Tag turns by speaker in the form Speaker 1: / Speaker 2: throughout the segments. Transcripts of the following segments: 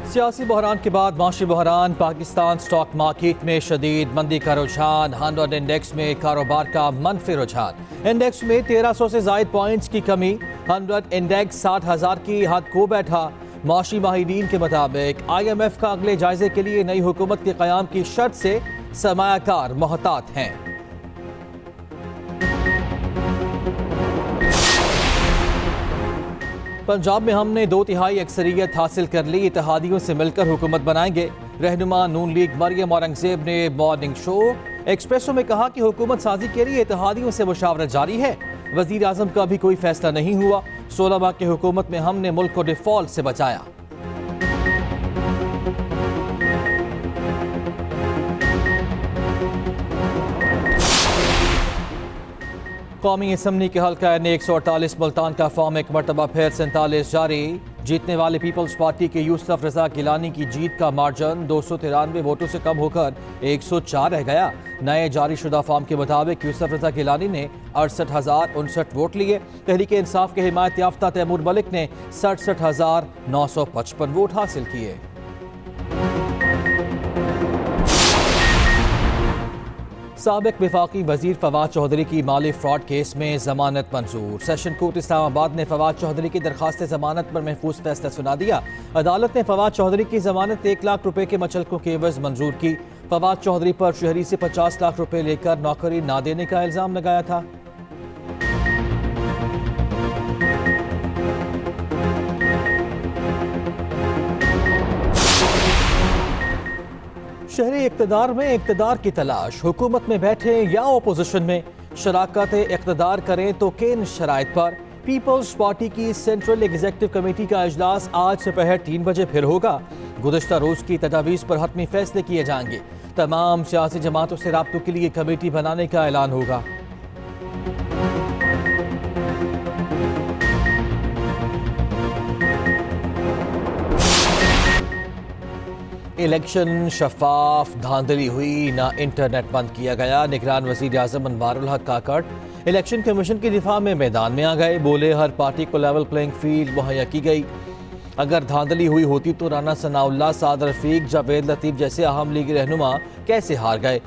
Speaker 1: सियासी बहरान के बाद माशी बहरान, पाकिस्तान स्टॉक मार्केट में शदीद मंदी का रुझान, 100 इंडेक्स में कारोबार का मनफी रुझान। इंडेक्स में 1300 से जायद पॉइंट्स की कमी, 100 इंडेक्स 60,000 की हद को बैठा। माशी माहिरीन के मुताबिक IMF का अगले जायजे के लिए नई हुकूमत के क़याम की शर्त से सरमायाकार मोहतात हैं। पंजाब में हमने 2/3 अक्सरियत हासिल कर ली, इत्तेहादियों से मिलकर हुकूमत बनाएंगे। रहनुमा नून लीग मरियम औरंगजेब ने मॉर्निंग शो एक्सप्रेसो में कहा कि हुकूमत साजी के लिए इत्तेहादियों से मुशावरत जारी है। वजीर आजम का भी कोई फैसला नहीं हुआ। 16 माह की हुकूमत में हमने मुल्क को डिफॉल्ट से बचाया। कौमी असम्बली के हल्का ने 148 मुल्तान का फॉर्म एक मरतबा फिर 47 जारी। जीतने वाले पीपल्स पार्टी के यूसुफ रजा गिलानी की जीत का मार्जिन 293 वोटों से कम होकर 104 रह गया। नए जारी शुदा फॉर्म के मुताबिक यूसुफ रजा गिलानी ने 68,059 वोट लिए। तहरीक इंसाफ के हिमायत याफ्ता तैमूर मलिक ने 67,955 वोट हासिल किए। साबिक वफाकी वजीर फवाद चौधरी की माली फ्रॉड केस में जमानत मंजूर। सेशन कोर्ट इस्लामाबाद ने फवाद चौधरी की दरखास्त जमानत पर महफूज फैसला सुना दिया। अदालत ने फवाद चौधरी की जमानत 1 लाख रुपए के मचलकों के एवज मंजूर की। फवाद चौधरी पर शहरी से 50 लाख रुपए लेकर नौकरी ना देने का इल्जाम लगाया था। शहरी इक़्तिदार में इक़्तिदार की तलाश, हुकूमत में बैठे या अपोजिशन में, शराकत इक़्तिदार करें तो किन शराइत पर। पीपल्स पार्टी की सेंट्रल एग्जीक्यूटिव कमेटी का इजलास आज दोपहर 3 बजे फिर होगा। गुज़श्ता रोज की तजावीज़ पर हतमी फैसले किए जाएंगे। तमाम सियासी जमातों से राब्तों के लिए कमेटी बनाने का ऐलान होगा। इलेक्शन शफाफ, धांधली हुई, ना इंटरनेट बंद किया गया। निगरान वज़ीर आज़म अनवारुल हक काकड़ इलेक्शन कमीशन के दिफा में मैदान में आ गए। बोले हर पार्टी को लेवल प्लेइंग फील्ड मुहैया की गई। अगर धांधली हुई होती तो राना सनाउल्लाह, साद रफीक, जावेद लतीफ़ जैसे अहम लीगी रहनुमा कैसे हार गए।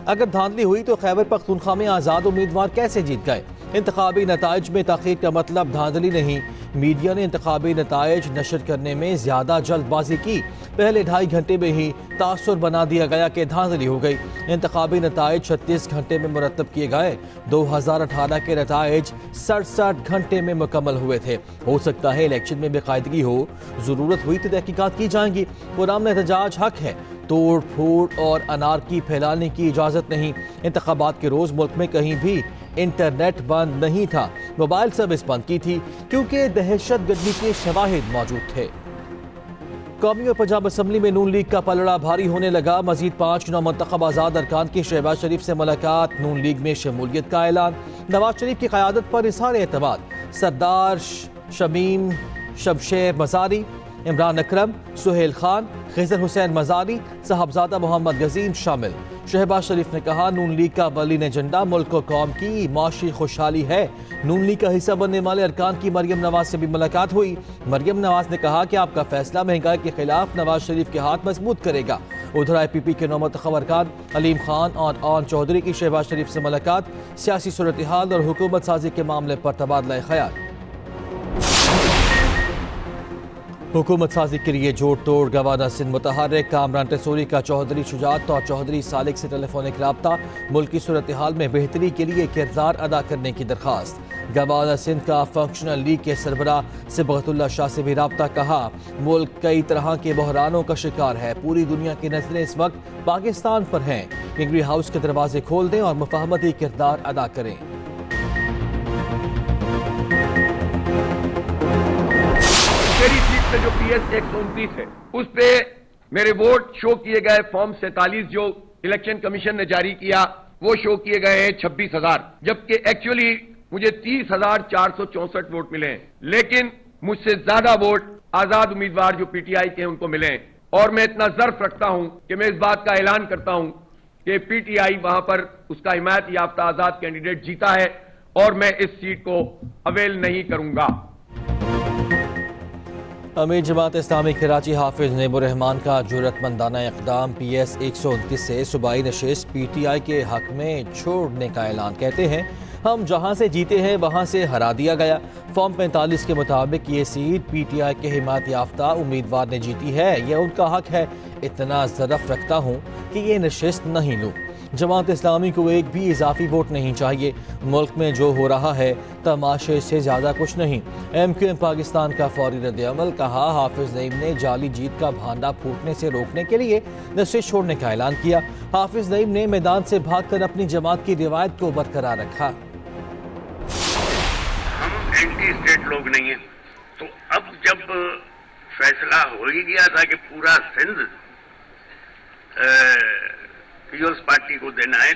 Speaker 1: अगर धांधली हुई तो खैबर पख्तूनख्वा में आज़ाद उम्मीदवार कैसे जीत गए। इंतखाबी नताइज में ताख़ीर का मतलब धांधली नहीं। मीडिया ने इंतखाबी नताइज नशर करने में ज़्यादा जल्दबाजी की। पहले 2.5 घंटे में ही तासुर बना दिया गया कि धांधली हो गई। इंतखाबी नताइज 36 घंटे में मुरतब किए गए। 2018 के नताइज 67 घंटे में मुकम्मल हुए थे। हो सकता है इलेक्शन में बेकायदगी हो, ज़रूरत हुई तो तहकीकात की जाएंगी। पुरअमन एहतजाज हक है, तोड़ फोड़ और अनारकी फैलाने की इजाज़त नहीं। इंतखाबात के रोज़ मुल्क में कहीं भी इंटरनेट बंद नहीं था। मोबाइल सर्विस बंद की थी क्योंकि दहशत गर्दी के शवाहिद मौजूद थे। कौमी और पंजाब असम्बली में नून लीग का पलड़ा भारी होने लगा। मजीद 5 नौमुंतखब आज़ाद अरकान की शहबाज शरीफ से मुलाकात, नून लीग में शमूलियत का ऐलान। नवाज शरीफ की क़यादत पर इज़हार एतमाद। सरदार शमीम शमशेर मज़ारी, इमरान अकरम, सुहेल खान, खिज़र हुसैन मज़ारी, साहबजादा मोहम्मद गज़ीन शामिल। शहबाज शरीफ ने कहा नून लीग का अव्वलीन एजेंडा मुल्क और कौम की माशी खुशहाली है। नून लीग का हिस्सा बनने वाले अरकान की मरियम नवाज से भी मुलाकात हुई। मरियम नवाज ने कहा कि आपका फैसला महंगाई के खिलाफ नवाज शरीफ के हाथ मजबूत करेगा। उधर IPP के नौमुंतखब अरकान अलीम खान और आन चौधरी की शहबाज शरीफ से मुलाकात, सियासी सूरत हाल और हुकूमत साजी के मामले पर तबादला ख्याल। हुकूमत साजी के लिए जोड़ तोड़, गवर्नर सिंध मुतहर्रिक, कामरान टेसोरी का चौधरी शुजात और चौधरी सालिक से टेलीफोनिक रब्ता। मुल्क की सूरत हाल में बेहतरी के लिए किरदार अदा करने की दरख्वास्त। गवर्नर सिंध का फंक्शनल लीग के सरबराह सिबगतुल्लाह शाह से भी रब्ता। कहा मुल्क कई तरह के बहरानों का शिकार है। पूरी दुनिया की नजरें इस वक्त पाकिस्तान पर हैं। किंगरी हाउस के दरवाजे खोल दें और मुफाहमती किरदार अदा करें।
Speaker 2: मेरी सीट पे जो PS 129 है उस पे मेरे वोट शो किए गए। फॉर्म 47 जो इलेक्शन कमीशन ने जारी किया वो शो किए गए हैं 26,000, जबकि एक्चुअली मुझे 30,464 वोट मिले हैं। लेकिन मुझसे ज्यादा वोट आजाद उम्मीदवार जो PTI के हैं उनको मिले हैं। और मैं इतना ज़र्फ रखता हूं कि मैं इस बात का ऐलान करता हूं कि PTI वहां पर उसका हिमायत याफ्ता आजाद कैंडिडेट जीता है और मैं इस सीट को अवेल नहीं करूंगा।
Speaker 1: अमीर जमात इस्लामी कराची हाफिज नेबुर्रहमान का जुर्रतमंदाना इक़दाम PS 129 से सूबाई नशिस्त PTI के हक में छोड़ने का ऐलान। कहते हैं हम जहां से जीते हैं वहां से हरा दिया गया। फॉर्म 45 के मुताबिक ये सीट PTI के हिमायत याफ्ता उम्मीदवार ने जीती है, यह उनका हक है। इतना ज़रफ़ रखता हूँ कि ये नशिस्त नहीं लूँ। जमात इस्लामी को एक भी इजाफी वोट नहीं चाहिए। मुल्क में जो हो रहा है तमाशे से ज़्यादा कुछ नहीं। MQM पाकिस्तान का फौरी रद्द-ए-अमल। कहा हाफिज नईम ने जाली जीत का भांडा फूटने से रोकने के लिए नशिस्त छोड़ने का ऐलान किया। हाफिज नईम ने मैदान से भागकर अपनी जमात की रिवायत को बरकरार रखा।
Speaker 3: हम एंटी स्टेट लोग नहीं हैं, तो अब जब फैसला हो ही गया था कि पूरा सिंध पीपल्स पार्टी को देना है,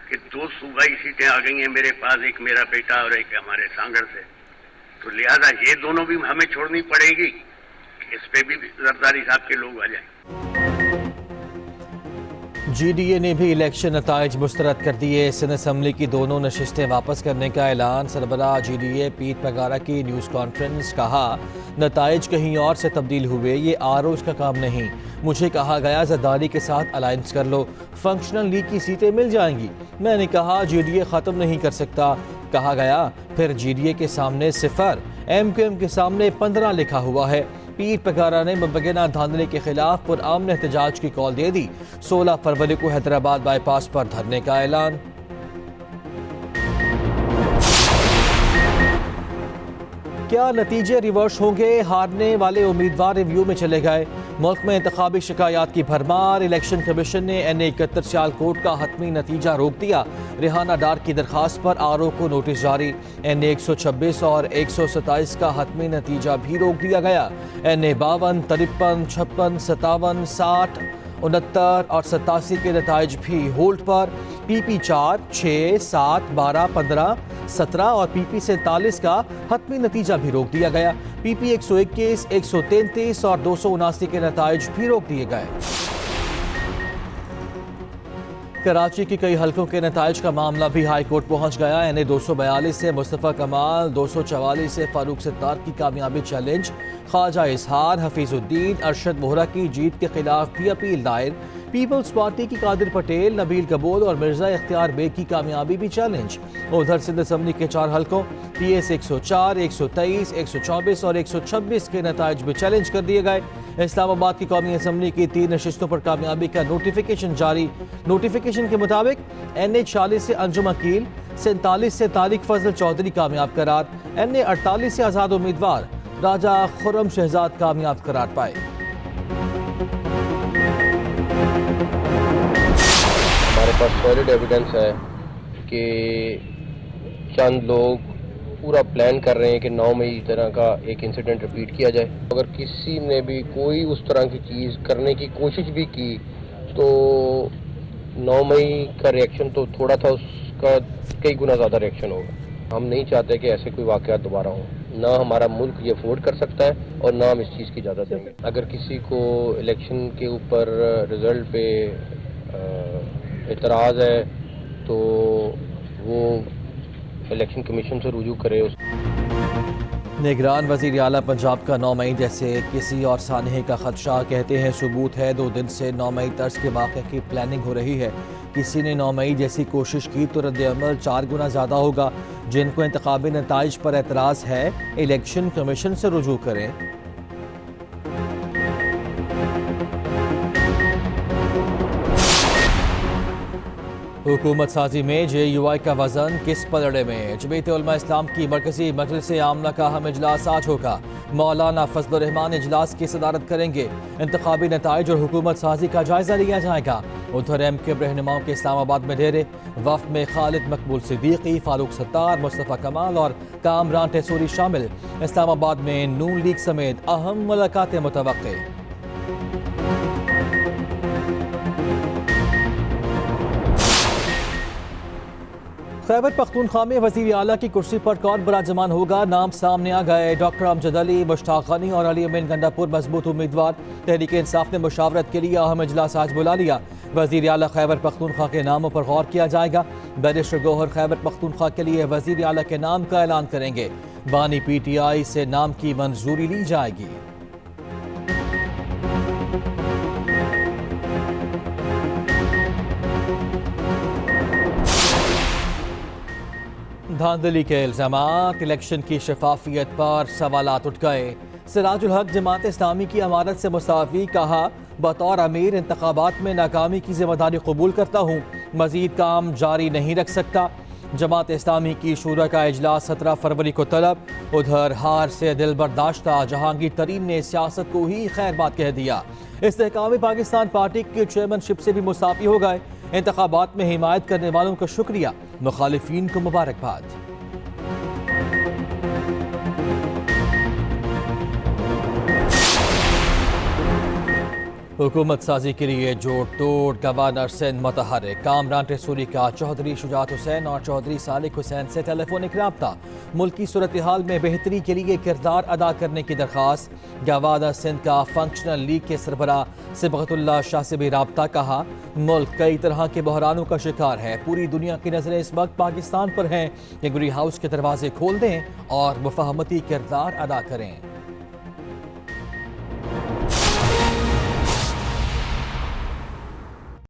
Speaker 3: कि 2 सूबाई सीटें आ गई हैं मेरे पास, एक मेरा बेटा और एक हमारे सांगड़ से, तो लिहाजा ये दोनों भी हमें छोड़नी पड़ेगी। इस पे भी जरदारी साहब के लोग आ जाएं।
Speaker 1: GDA ने भी इलेक्शन नताइज मुस्तरद कर दिए। सिंध असम्बली की दोनों नशिस्तें वापस करने का ऐलान। सरबराह GDA पीर पगारा की न्यूज़ कॉन्फ्रेंस। कहा नताइज कहीं और से तब्दील हुए, ये ROs का काम नहीं। मुझे कहा गया जरदारी के साथ अलायंस कर लो, फंक्शनल लीग की सीटें मिल जाएंगी। मैंने कहा GDA ख़त्म नहीं कर सकता। कहा गया फिर GDA के सामने 0, MQM के सामने 15 लिखा हुआ है। पीर पगारा ने मुबैना धांधली के खिलाफ पुरअमन एहतजाज की कॉल दे दी। 16 फरवरी को हैदराबाद बाईपास पर धरने का ऐलान। क्या नतीजे रिवर्स होंगे? हारने वाले उम्मीदवार रिव्यू में चले गए। मुल्क में इंतखाबी शिकायत की भरमार। इलेक्शन कमीशन ने NA 71 सियालकोट का हतमी नतीजा रोक दिया। रिहाना डार की दरखास्त पर RO को नोटिस जारी। NA 126 और 127 का हतमी नतीजा भी रोक दिया गया। NA 52, 53, 56, 57, 60, 69 और 87 के नताइज भी होल्ड पर। PP 4, 6, 7, 12, 15, 17 और PP 47 का हतमी नतीजा भी रोक दिया गया। PP 121, 133 और 279 के नताइज भी रोक दिए गए। कराची के कई हलकों के नताइज का मामला भी हाई कोर्ट पहुंच गया। NA 242 से मुस्तफ़ा कमाल, 244 से फारूक सत्तार की कामयाबी चैलेंज। ख्वाजा इसहार, हफीजुद्दीन, अरशद बोहरा की जीत के खिलाफ भी अपील दायर। पीपल्स पार्टी की कादिर पटेल, नबील कबूल और मिर्जा इख्तियार बेग की कामयाबी भी चैलेंज। उधर सिंध असम्बली के 4 हलकों PS 104, 123, 124 और 126 के नताइज भी चैलेंज कर दिए गए। इस्लामाबाद की कौमी असम्बली की 3 नशिस्तों पर कामयाबी का नोटिफिकेशन जारी। नोटिफिकेशन के मुताबिक NA 40 से अंजुम अकील, 47 से तारिक फजल चौधरी कामयाब करार। NA 48 से आज़ाद उम्मीदवार राजा खुर्रम शहजाद कामयाब करार पाए।
Speaker 4: हमारे पास सॉलिड एविडेंस है कि चंद लोग पूरा प्लान कर रहे हैं कि 9 मई तरह का एक इंसिडेंट रिपीट किया जाए। अगर किसी ने भी कोई उस तरह की चीज़ करने की कोशिश भी की तो 9 मई का रिएक्शन तो थोड़ा था, उसका कई गुना ज़्यादा रिएक्शन होगा। हम नहीं चाहते कि ऐसे कोई वाक़यात दोबारा हो। ना हमारा मुल्क ये अफोर्ड कर सकता है और ना हम इस चीज़ की इजाज़त देंगे। अगर किसी को इलेक्शन के ऊपर रिज़ल्ट पे एतराज़ है तो वो इलेक्शन कमीशन से रुजू करे।
Speaker 1: निगरान वज़ीर आला पंजाब का 9 मई जैसे किसी और सानहे का खदशा। कहते हैं सबूत है 2 दिन से 9 मई तर्ज के वाक़े की प्लानिंग हो रही है। किसी ने 9 मई जैसी कोशिश की तो रद्द-ए-अमल 4 गुना ज़्यादा होगा। जिनको इंतखाबी नताइज पर एतराज़ है इलेक्शन कमीशन से रुजू करें। हुकूमत साजी में JUI का वजन किस पलड़े में? जमीयत उलमा इस्लाम की मरकजी मजलिस आमला का अहम इजलास आज होगा। मौलाना फजलुर रहमान इजलास की सदारत करेंगे। इंतखाबी नताइज और हुकूमत साजी का जायजा लिया जाएगा। उधर MQM रहनुमाओं के इस्लामाबाद में डेरे। वफ्द में खालिद मकबूल सिद्दीकी, फारूक सत्तार, मुस्तफ़ा कमाल और कामरान टेसूरी शामिल। इस्लामाबाद में नून लीग समेत अहम मुलाकातें मुतवक्के। खैबर पख्तूनख्वा में वज़ीर आला की कुर्सी पर कौन बराजमान होगा? नाम सामने आ गए। डॉक्टर अमजद अली, मुश्ताक गनी और अली अमीन गंडापुर मजबूत उम्मीदवार। तहरीक इंसाफ ने मुशावरत के लिए अहम इजलास आज बुला लिया। वज़ीर आला खैबर पख्तूनख्वा के नामों पर गौर किया जाएगा। बैरिस्टर गौहर खैबर पख्तूनख्वा के लिए वज़ीर आला के नाम का ऐलान करेंगे। बानी PTI से नाम की मंजूरी ली जाएगी। धांधली के इल्जामात, इलेक्शन की शफाफियत पर सवालात उठ गए। सिराजुल हक जमात इस्लामी की अमानत से मुस्ताफी, कहा बतौर अमीर इंतखाबात में नाकामी की जिम्मेदारी कबूल करता हूँ, मजीद काम जारी नहीं रख सकता। जमात इस्लामी की शूरा का इजलास 17 फरवरी को तलब। उधर हार से दिल बर्दाश्ता जहांगीर तरीन ने सियासत को ही खैर बात कह दिया। इस्तेहकामी पाकिस्तान पार्टी के चेयरमैनशिप से भी मुस्ताफी हो गए। इंतखाबात में हिमायत करने वालों का शुक्रिया, मुखालिफिन को मुबारकबाद। हुकूमत साजी के लिए जोड़ तोड़, गवर्नर सिंध मुतहर्रिक। कामरान टेसूरी का चौधरी शुजात हुसैन और चौधरी सालिक हुसैन से टेलीफोनिक रब्ता। मुल्की सूरत हाल में बेहतरी के लिए किरदार अदा करने की दरख्वास्त। गवर्नर सिंध का फंक्शनल लीग के सरबरा सिबगतुल्लाह शाह से भी रब्ता। कहा मुल्क कई तरह के बहरानों का शिकार है, पूरी दुनिया की नजरें इस वक्त पाकिस्तान पर हैं कि ग्री हाउस के दरवाजे खोल दें और मुफाहमती किरदार अदा करें।